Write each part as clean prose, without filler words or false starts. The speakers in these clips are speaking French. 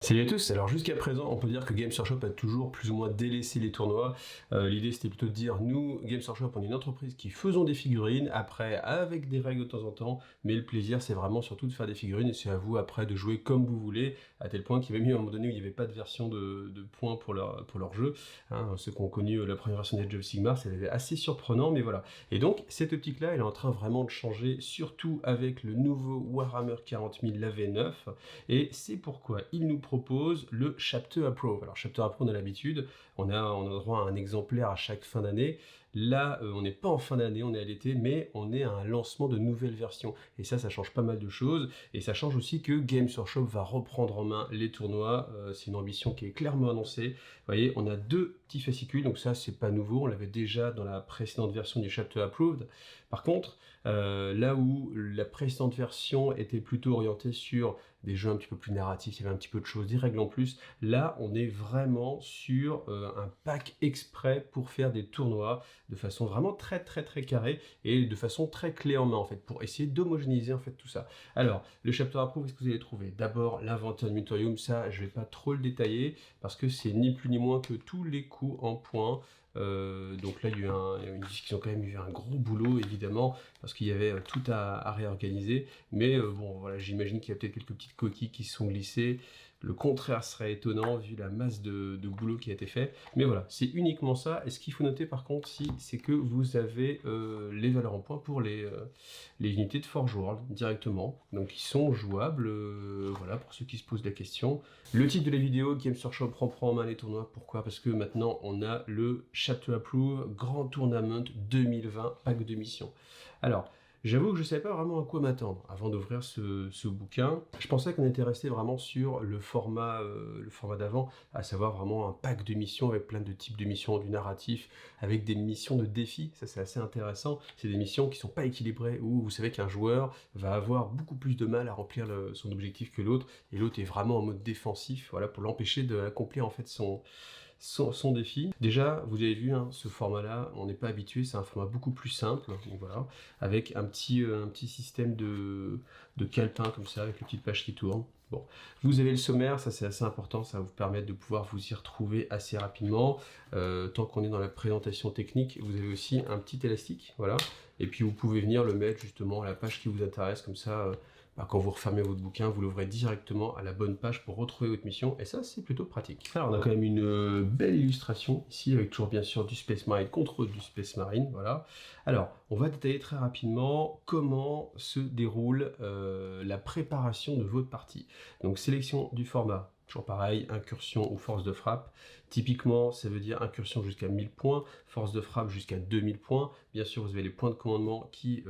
Salut à tous, alors jusqu'à présent on peut dire que Games Workshop a toujours plus ou moins délaissé les tournois. L'idée c'était plutôt de dire nous, Games Workshop, on est une entreprise qui faisons des figurines, après avec des règles de temps en temps, mais le plaisir c'est vraiment surtout de faire des figurines et c'est à vous après de jouer comme vous voulez, à tel point qu'il y avait mis à un moment donné où il n'y avait pas de version de points pour leur jeu. Ceux qui ont connu la première version d'Age of Sigmar, c'était assez surprenant, mais voilà. Et donc cette optique là elle est en train vraiment de changer, surtout avec le nouveau Warhammer 40 000 la V9, et c'est pourquoi il nous propose le Chapter Approve. Alors Chapter Approve, on a l'habitude, on a droit à un exemplaire à chaque fin d'année. Là, on n'est pas en fin d'année, on est à l'été, mais on est à un lancement de nouvelles versions. Et ça change pas mal de choses. Et ça change aussi que Games Workshop va reprendre en main les tournois. C'est une ambition qui est clairement annoncée. Vous voyez, on a deux petits fascicules, donc ça, c'est pas nouveau. On l'avait déjà dans la précédente version du Chapter Approved. Par contre, là où la précédente version était plutôt orientée sur des jeux un petit peu plus narratifs, il y avait un petit peu de choses, des règles en plus, là, on est vraiment sur un pack exprès pour faire des tournois de façon vraiment très carrée et de façon très clé en main en fait, pour essayer d'homogénéiser en fait tout ça. Alors, le chapter approve, qu'est-ce que vous allez trouver? D'abord, l'inventaire de Mutorium, ça je vais pas trop le détailler, parce que c'est ni plus ni moins que tous les coups en points. Donc là, il y a eu une discussion quand même, il y a eu un gros boulot évidemment, parce qu'il y avait tout à réorganiser, mais bon voilà, j'imagine qu'il y a peut-être quelques petites coquilles qui se sont glissées. Le contraire serait étonnant vu la masse de boulot qui a été fait. Mais voilà, c'est uniquement ça. Et ce qu'il faut noter par contre, c'est que vous avez les valeurs en points pour les unités de Forge World directement. Donc ils sont jouables, voilà, pour ceux qui se posent la question. Le titre de la vidéo, Games Workshop reprend en main les tournois. Pourquoi? Parce que maintenant on a le Chapter Approve Grand Tournament 2020 pack de mission. Alors, j'avoue que je ne savais pas vraiment à quoi m'attendre avant d'ouvrir ce bouquin. Je pensais qu'on était resté vraiment sur le format d'avant, à savoir vraiment un pack de missions avec plein de types de missions, du narratif, avec des missions de défi. Ça, c'est assez intéressant. C'est des missions qui sont pas équilibrées, où vous savez qu'un joueur va avoir beaucoup plus de mal à remplir son objectif que l'autre, et l'autre est vraiment en mode défensif, voilà, pour l'empêcher d'accomplir en fait son défi. Déjà, vous avez vu, ce format-là, on n'est pas habitué, c'est un format beaucoup plus simple, donc voilà, avec un petit système de calepin comme ça, avec les petites pages qui tournent. Bon, vous avez le sommaire, ça c'est assez important, ça va vous permettre de pouvoir vous y retrouver assez rapidement. Tant qu'on est dans la présentation technique, vous avez aussi un petit élastique, voilà, et puis vous pouvez venir le mettre justement à la page qui vous intéresse, comme ça, quand vous refermez votre bouquin, vous l'ouvrez directement à la bonne page pour retrouver votre mission, et ça c'est plutôt pratique. Alors on a quand même une belle illustration ici, avec toujours bien sûr du Space Marine contre du Space Marine, voilà. Alors, on va détailler très rapidement comment se déroule la préparation de votre partie. Donc sélection du format, toujours pareil, incursion ou force de frappe. Typiquement, ça veut dire incursion jusqu'à 1000 points, force de frappe jusqu'à 2000 points. Bien sûr, vous avez les points de commandement qui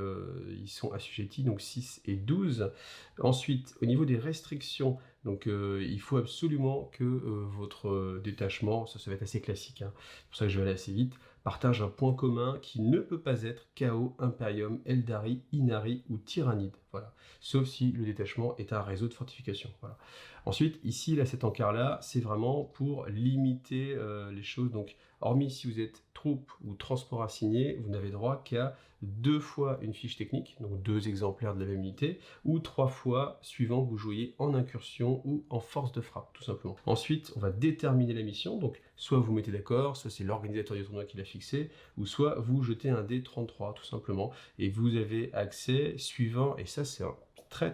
y sont assujettis, donc 6 et 12. Ensuite, au niveau des restrictions, donc il faut absolument que votre détachement, ça va être assez classique, c'est pour ça que je vais aller assez vite, partage un point commun qui ne peut pas être Chaos, Imperium, Eldari, Inari ou Tyrannide. Voilà. Sauf si le détachement est un réseau de fortification. Voilà. Ensuite, ici, là, cet encart-là, c'est vraiment pour limiter les choses. Donc, hormis si vous êtes troupe ou transport assigné, vous n'avez droit qu'à 2 fois une fiche technique, donc 2 exemplaires de la même unité, ou 3 fois suivant que vous jouiez en incursion ou en force de frappe, tout simplement. Ensuite, on va déterminer la mission, donc soit vous mettez d'accord, soit c'est l'organisateur du tournoi qui l'a fixé, ou soit vous jetez un dé 33, tout simplement, et vous avez accès suivant, et ça c'est très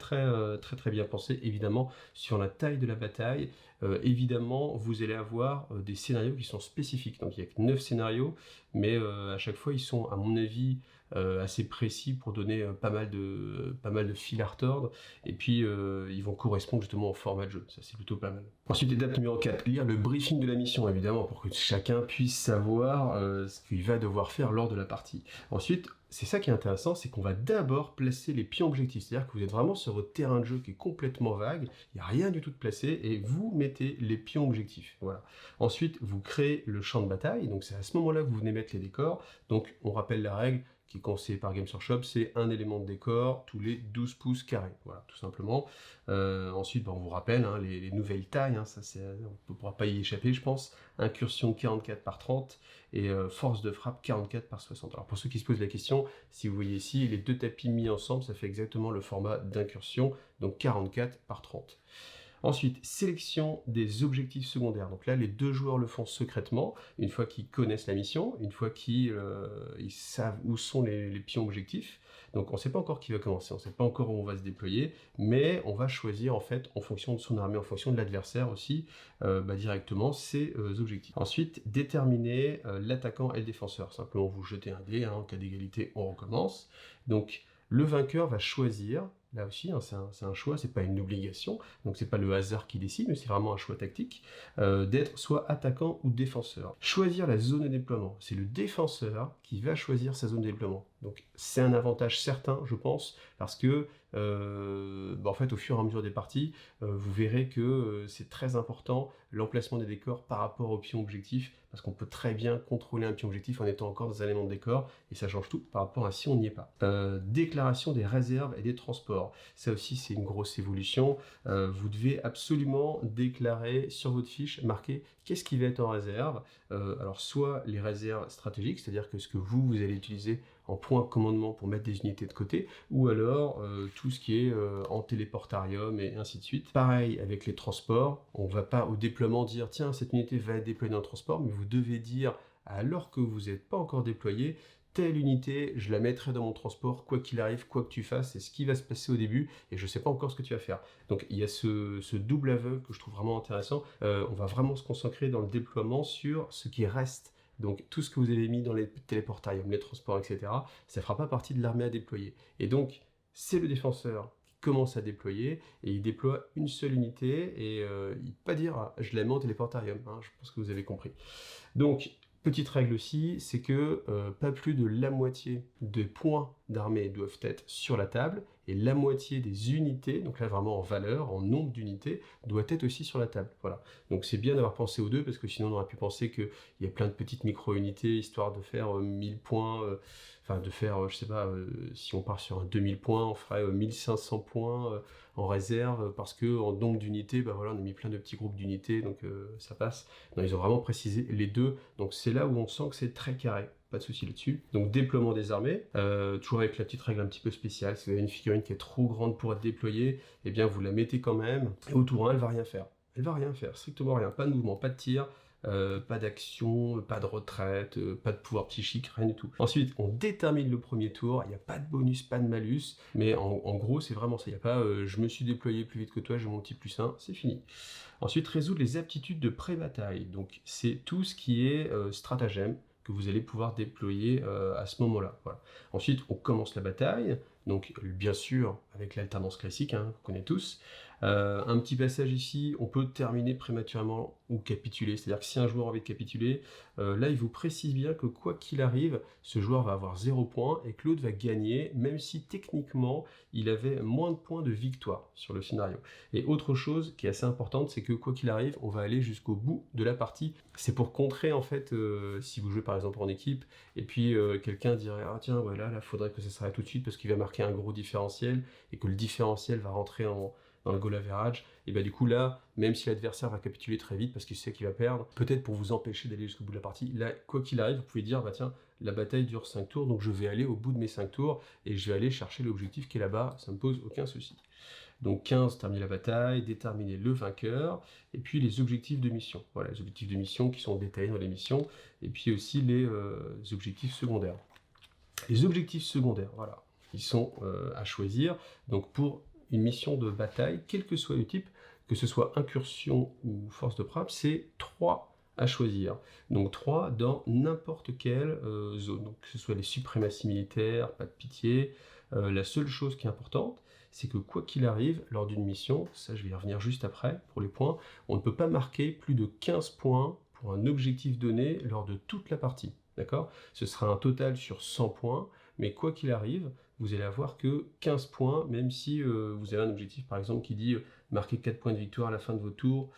bien pensé, évidemment, sur la taille de la bataille. Évidemment, vous allez avoir des scénarios qui sont spécifiques, donc il n'y a que 9 scénarios, mais à chaque fois, ils sont, à mon avis, assez précis pour donner pas mal de fil à retordre, et puis ils vont correspondre justement au format de jeu, ça c'est plutôt pas mal. Ensuite, étape numéro 4, lire le briefing de la mission, évidemment, pour que chacun puisse savoir ce qu'il va devoir faire lors de la partie. Ensuite, c'est ça qui est intéressant, c'est qu'on va d'abord placer les pions objectifs, c'est-à-dire que vous êtes vraiment sur votre terrain de jeu qui est complètement vague, il n'y a rien du tout de placé, et vous mettez les pions objectifs, voilà. Ensuite, vous créez le champ de bataille, donc c'est à ce moment-là que vous venez mettre les décors, donc on rappelle la règle, qui est conseillé par Games Workshop, c'est un élément de décor tous les 12 pouces carrés, voilà, tout simplement. Ensuite, on vous rappelle les nouvelles tailles, ça on ne pourra pas y échapper, je pense. Incursion 44 par 30 et force de frappe 44 par 60. Alors pour ceux qui se posent la question, si vous voyez ici, les 2 tapis mis ensemble, ça fait exactement le format d'incursion, donc 44 par 30. Ensuite, sélection des objectifs secondaires. Donc là, les 2 joueurs le font secrètement, une fois qu'ils connaissent la mission, une fois qu'ils ils savent où sont les pions objectifs. Donc on ne sait pas encore qui va commencer, on ne sait pas encore où on va se déployer, mais on va choisir en fait en fonction de son armée, en fonction de l'adversaire aussi, directement ses objectifs. Ensuite, déterminer l'attaquant et le défenseur. Simplement vous jetez un dé, en cas d'égalité on recommence. Donc le vainqueur va choisir, là aussi c'est un choix, c'est pas une obligation, donc c'est pas le hasard qui décide, mais c'est vraiment un choix tactique, d'être soit attaquant ou défenseur. Choisir la zone de déploiement, c'est le défenseur qui va choisir sa zone de déploiement. Donc c'est un avantage certain, je pense, parce que en fait, au fur et à mesure des parties, vous verrez que c'est très important l'emplacement des décors par rapport au pion objectif, parce qu'on peut très bien contrôler un pion objectif en étant encore dans un élément de décor, et ça change tout par rapport à si on n'y est pas. Déclaration des réserves et des transports. Ça aussi, c'est une grosse évolution. Vous devez absolument déclarer sur votre fiche, marquer qu'est-ce qui va être en réserve. Alors, soit les réserves stratégiques, c'est-à-dire que ce que vous allez utiliser en point de commandement pour mettre des unités de côté, ou alors tout ce qui est en téléportarium et ainsi de suite. Pareil avec les transports, on ne va pas au déploiement dire tiens cette unité va être déployée dans le transport, mais vous devez dire alors que vous n'êtes pas encore déployé, telle unité, je la mettrai dans mon transport, quoi qu'il arrive, quoi que tu fasses, c'est ce qui va se passer au début, et je ne sais pas encore ce que tu vas faire. Donc il y a ce double aveu que je trouve vraiment intéressant. On va vraiment se concentrer dans le déploiement sur ce qui reste. Donc tout ce que vous avez mis dans les téléportariums, les transports, etc., ça ne fera pas partie de l'armée à déployer. Et donc, c'est le défenseur qui commence à déployer, et il déploie une seule unité, et il ne peut pas dire ah, « je la mets en téléportarium », je pense que vous avez compris. Donc, petite règle aussi, c'est que pas plus de la moitié des points d'armée doivent être sur la table, et la moitié des unités, donc là vraiment en valeur, en nombre d'unités, doit être aussi sur la table. Voilà. Donc c'est bien d'avoir pensé aux deux, parce que sinon on aurait pu penser qu'il y a plein de petites micro-unités, histoire de faire 1000 points, enfin de faire, je sais pas, si on part sur un 2000 points, on ferait 1500 points en réserve, parce que en nombre d'unités, voilà, on a mis plein de petits groupes d'unités, donc ça passe. Non, ils ont vraiment précisé les deux, donc c'est là où on sent que c'est très carré. Pas de souci là-dessus. Donc déploiement des armées, toujours avec la petite règle un petit peu spéciale, si vous avez une figurine qui est trop grande pour être déployée, eh bien vous la mettez quand même, et au tour 1, elle va rien faire. Elle va rien faire, strictement rien, pas de mouvement, pas de tir, pas d'action, pas de retraite, pas de pouvoir psychique, rien du tout. Ensuite, on détermine le premier tour, il n'y a pas de bonus, pas de malus, mais en gros c'est vraiment ça, il n'y a pas je me suis déployé plus vite que toi, j'ai mon petit plus 1, c'est fini. Ensuite, résoudre les aptitudes de pré-bataille, donc c'est tout ce qui est stratagème, que vous allez pouvoir déployer à ce moment-là. Voilà. Ensuite, on commence la bataille, donc bien sûr avec l'alternance classique, qu'on connaît tous. Un petit passage ici, on peut terminer prématurément ou capituler, c'est-à-dire que si un joueur a envie de capituler, là il vous précise bien que quoi qu'il arrive, ce joueur va avoir 0 points et que l'autre va gagner, même si techniquement il avait moins de points de victoire sur le scénario. Et autre chose qui est assez importante, c'est que quoi qu'il arrive, on va aller jusqu'au bout de la partie. C'est pour contrer en fait, si vous jouez par exemple en équipe, et puis quelqu'un dirait ah tiens ouais, là faudrait que ça s'arrête tout de suite parce qu'il va marquer un gros différentiel et que le différentiel va rentrer dans le goal average, et du coup là, même si l'adversaire va capituler très vite parce qu'il sait qu'il va perdre, peut-être pour vous empêcher d'aller jusqu'au bout de la partie, là, quoi qu'il arrive, vous pouvez dire, tiens, la bataille dure 5 tours, donc je vais aller au bout de mes 5 tours, et je vais aller chercher l'objectif qui est là-bas, ça ne me pose aucun souci. Donc 15, terminer la bataille, déterminer le vainqueur, et puis les objectifs de mission. Voilà, les objectifs de mission qui sont détaillés dans les missions, et puis aussi les objectifs secondaires. Les objectifs secondaires, voilà, ils sont à choisir, donc pour une mission de bataille, quel que soit le type, que ce soit incursion ou force de frappe, c'est 3 à choisir. Donc 3 dans n'importe quelle zone. Donc que ce soit les suprématies militaires, pas de pitié. La seule chose qui est importante, c'est que quoi qu'il arrive, lors d'une mission, ça je vais y revenir juste après pour les points, on ne peut pas marquer plus de 15 points pour un objectif donné lors de toute la partie. D'accord ? Ce sera un total sur 100 points, mais quoi qu'il arrive, vous allez avoir que 15 points, même si vous avez un objectif par exemple qui dit marquer 4 points de victoire à la fin de votre tour,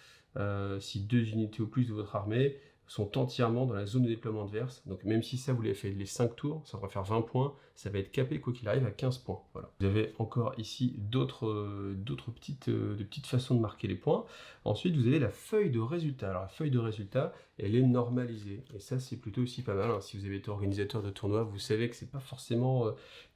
si 2 unités au plus de votre armée sont entièrement dans la zone de déploiement adverse. Donc même si ça vous l'avez fait les 5 tours, ça va faire 20 points, ça va être capé quoi qu'il arrive à 15 points. Voilà. Vous avez encore ici d'autres petites façons de marquer les points. Ensuite, vous avez la feuille de résultat. Alors la feuille de résultat, elle est normalisée. Et ça, c'est plutôt aussi pas mal. Si vous avez été organisateur de tournoi, vous savez que c'est pas forcément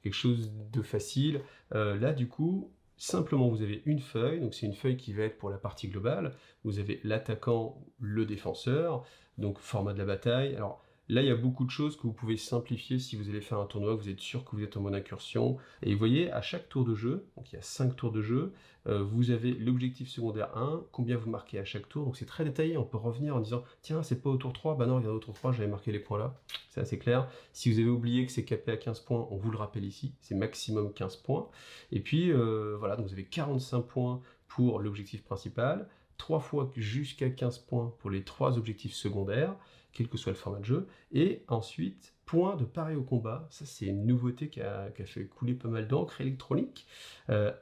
quelque chose de facile. Là, du coup, simplement, vous avez une feuille, donc c'est une feuille qui va être pour la partie globale. Vous avez l'attaquant, le défenseur, donc format de la bataille. Alors là, il y a beaucoup de choses que vous pouvez simplifier si vous allez faire un tournoi, vous êtes sûr que vous êtes en mode incursion. Et vous voyez, à chaque tour de jeu, donc il y a 5 tours de jeu, vous avez l'objectif secondaire 1, combien vous marquez à chaque tour. Donc c'est très détaillé, on peut revenir en disant, tiens, c'est pas au tour 3, bah non, regarde au tour 3, j'avais marqué les points là. C'est assez clair. Si vous avez oublié que c'est capé à 15 points, on vous le rappelle ici, c'est maximum 15 points. Et puis voilà, donc vous avez 45 points pour l'objectif principal, 3 fois jusqu'à 15 points pour les 3 objectifs secondaires, quel que soit le format de jeu, et ensuite, points de pareil au combat, ça c'est une nouveauté qui a fait couler pas mal d'encre électronique,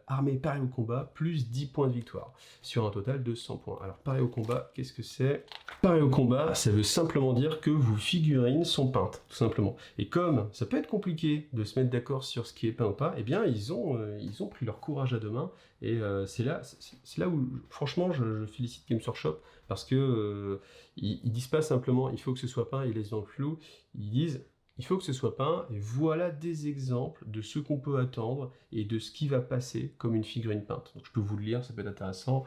armée pareil au combat, plus 10 points de victoire, sur un total de 100 points. Alors pareil au combat, qu'est-ce que c'est? Pareil au combat, ça veut simplement dire que vos figurines sont peintes, tout simplement. Et comme ça peut être compliqué de se mettre d'accord sur ce qui est peint ou pas, eh bien ils ont pris leur courage à deux mains, et c'est là où, franchement, je félicite Games Workshop, parce que ils disent pas simplement il faut que ce soit peint, ils laissent dans le flou, ils disent il faut que ce soit peint, et voilà des exemples de ce qu'on peut attendre et de ce qui va passer comme une figurine peinte. Donc je peux vous le lire, ça peut être intéressant.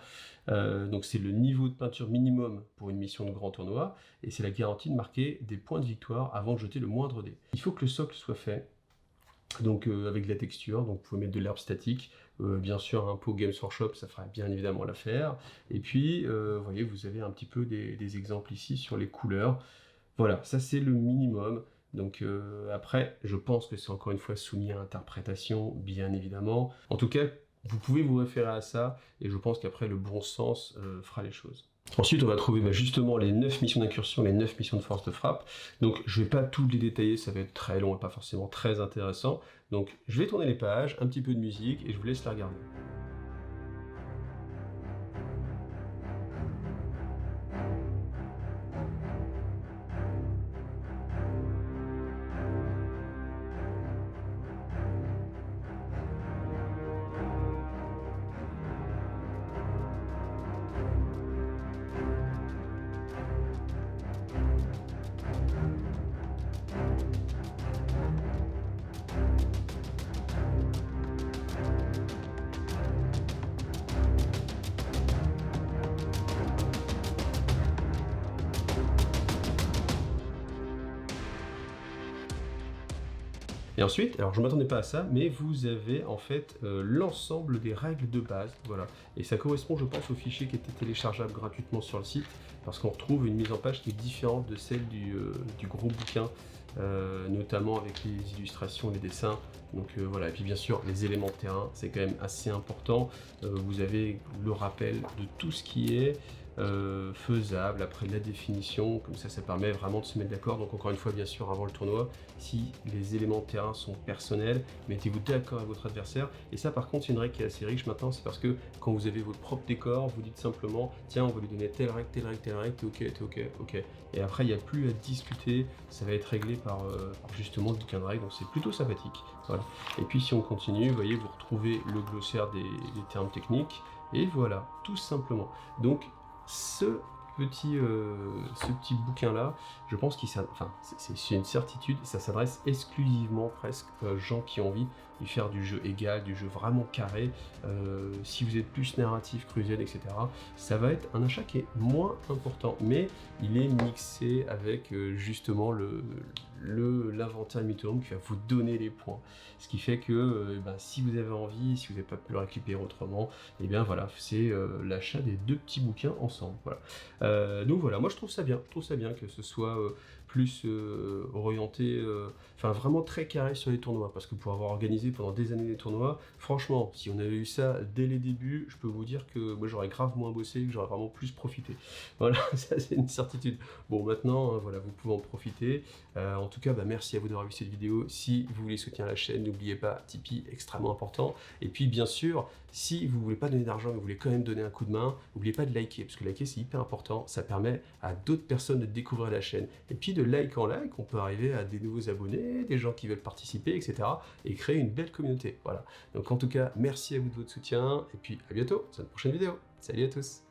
Donc c'est le niveau de peinture minimum pour une mission de grand tournoi, et c'est la garantie de marquer des points de victoire avant de jeter le moindre dé. Il faut que le socle soit fait, donc avec de la texture, donc vous pouvez mettre de l'herbe statique, bien sûr un pot Games Workshop, ça fera bien évidemment l'affaire, et puis vous voyez, vous avez un petit peu des exemples ici sur les couleurs. Voilà, ça c'est le minimum. Donc après, je pense que c'est encore une fois soumis à interprétation, bien évidemment. En tout cas, vous pouvez vous référer à ça, et je pense qu'après le bon sens fera les choses. Ensuite, on va trouver justement les 9 missions d'incursion, les 9 missions de force de frappe. Donc je ne vais pas tout les détailler, ça va être très long et pas forcément très intéressant. Donc je vais tourner les pages, un petit peu de musique, et je vous laisse la regarder. Et ensuite, alors je ne m'attendais pas à ça, mais vous avez en fait l'ensemble des règles de base, voilà. Et ça correspond, je pense, au fichier qui était téléchargeable gratuitement sur le site, parce qu'on retrouve une mise en page qui est différente de celle du gros bouquin, notamment avec les illustrations, les dessins. Donc voilà, et puis bien sûr, les éléments de terrain, c'est quand même assez important. Vous avez le rappel de tout ce qui est faisable, après la définition, comme ça permet vraiment de se mettre d'accord. Donc encore une fois, bien sûr, avant le tournoi, si les éléments de terrain sont personnels, mettez-vous d'accord avec votre adversaire. Et ça par contre, c'est une règle qui est assez riche maintenant, c'est parce que quand vous avez votre propre décor, vous dites simplement tiens, on va lui donner telle règle, telle règle, telle règle, t'es ok. Et après, il n'y a plus à discuter, ça va être réglé par justement le bouquin de règles, donc c'est plutôt sympathique. Voilà. Et puis si on continue, vous voyez, vous retrouvez le glossaire des termes techniques, et voilà, tout simplement. Donc ce petit bouquin-là, je pense qu'il c'est une certitude, ça s'adresse exclusivement presque aux gens qui ont envie de faire du jeu égal, du jeu vraiment carré. Si vous êtes plus narratif, crusade, etc., ça va être un achat qui est moins important, mais il est mixé avec justement l'inventaire Mythome qui va vous donner les points. Ce qui fait que si vous avez envie, si vous n'avez pas pu le récupérer autrement, et bien voilà, c'est l'achat des deux petits bouquins ensemble. Voilà. Donc voilà, moi je trouve ça bien que ce soit plus orienté, vraiment très carré sur les tournois, parce que pour avoir organisé pendant des années des tournois, franchement, si on avait eu ça dès les débuts, je peux vous dire que moi j'aurais grave moins bossé, que j'aurais vraiment plus profité. Voilà, ça c'est une certitude. Bon, maintenant, voilà, vous pouvez en profiter. En tout cas, merci à vous d'avoir vu cette vidéo. Si vous voulez soutenir la chaîne, n'oubliez pas, Tipeee, extrêmement important. Et puis bien sûr, si vous ne voulez pas donner d'argent, mais vous voulez quand même donner un coup de main, n'oubliez pas de liker, parce que liker c'est hyper important, ça permet à d'autres personnes de découvrir la chaîne. Et puis de like en like, on peut arriver à des nouveaux abonnés, des gens qui veulent participer, etc. et créer une belle communauté. Voilà. Donc en tout cas, merci à vous de votre soutien, et puis à bientôt sur une prochaine vidéo. Salut à tous!